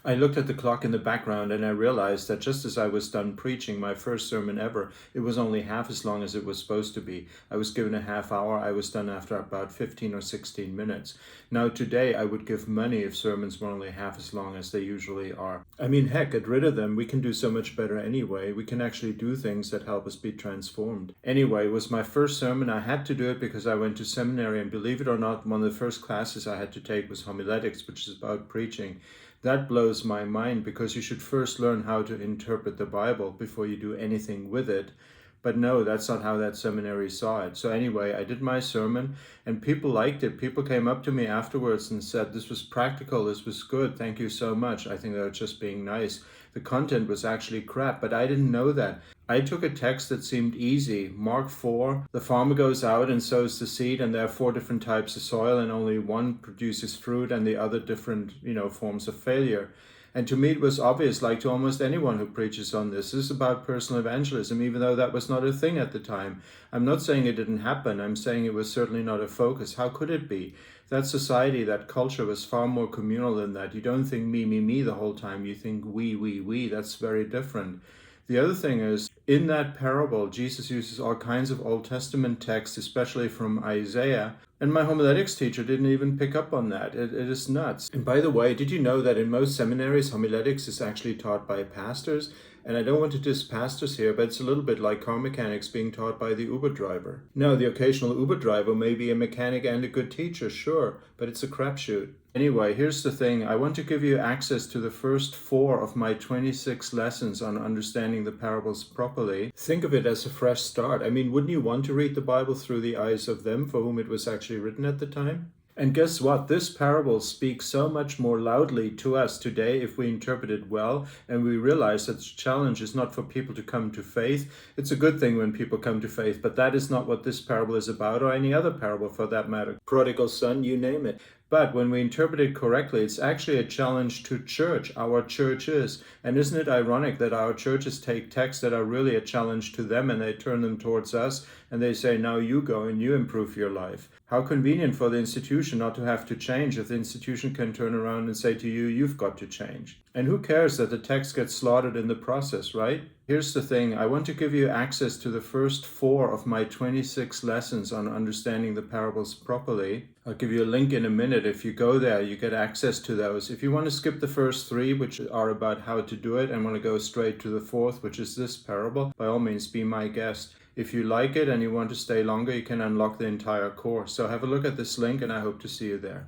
I looked at the clock in the background and I realized that just as I was done preaching my first sermon ever, it was only half as long as it was supposed to be. I was given a half hour. I was done after about 15 or 16 minutes. Now, today, I would give money if sermons were only half as long as they usually are. I mean, heck, get rid of them. We can do so much better anyway. We can actually do things that help us be transformed. Anyway, it was my first sermon. I had to do it because I went to seminary, and believe it or not, one of the first classes I had to take was homiletics, which is about preaching. That blows my mind because you should first learn how to interpret the Bible before you do anything with it. But no, that's not how that seminary saw it. So anyway, I did my sermon and people liked it. People came up to me afterwards and said, this was practical, this was good, thank you so much. I think they were just being nice. The content was actually crap, but I didn't know that. I took a text that seemed easy. Mark 4, the farmer goes out and sows the seed, and there are 4 different types of soil, and only one produces fruit and the other different, forms of failure. And to me, it was obvious, like to almost anyone who preaches on this is about personal evangelism, even though that was not a thing at the time. I'm not saying it didn't happen. I'm saying it was certainly not a focus. How could it be? That society, that culture was far more communal than that. You don't think me the whole time. You think we. That's very different. The other thing is, in that parable, Jesus uses all kinds of Old Testament texts, especially from Isaiah, and my homiletics teacher didn't even pick up on that. It is nuts. And by the way, did you know that in most seminaries, homiletics is actually taught by pastors? And I don't want to diss pastors here, but it's a little bit like car mechanics being taught by the Uber driver. No, the occasional Uber driver may be a mechanic and a good teacher, sure, but it's a crapshoot. Anyway, here's the thing. I want to give you access to the first 4 of my 26 lessons on understanding the parables properly. Think of it as a fresh start. I mean, wouldn't you want to read the Bible through the eyes of them for whom it was actually written at the time? And guess what? This parable speaks so much more loudly to us today if we interpret it well and we realize that the challenge is not for people to come to faith. It's a good thing when people come to faith, but that is not what this parable is about, or any other parable for that matter. Prodigal son, you name it. But when we interpret it correctly, it's actually a challenge to church, our churches. And isn't it ironic that our churches take texts that are really a challenge to them and they turn them towards us and they say, now you go and you improve your life. How convenient for the institution not to have to change if the institution can turn around and say to you, you've got to change. And who cares that the text gets slaughtered in the process, right? Here's the thing. I want to give you access to the first 4 of my 26 lessons on understanding the parables properly. I'll give you a link in a minute. If you go there, you get access to those. If you want to skip the first 3, which are about how to do it, and want to go straight to the 4th, which is this parable, by all means, be my guest. If you like it and you want to stay longer, you can unlock the entire course. So have a look at this link and I hope to see you there.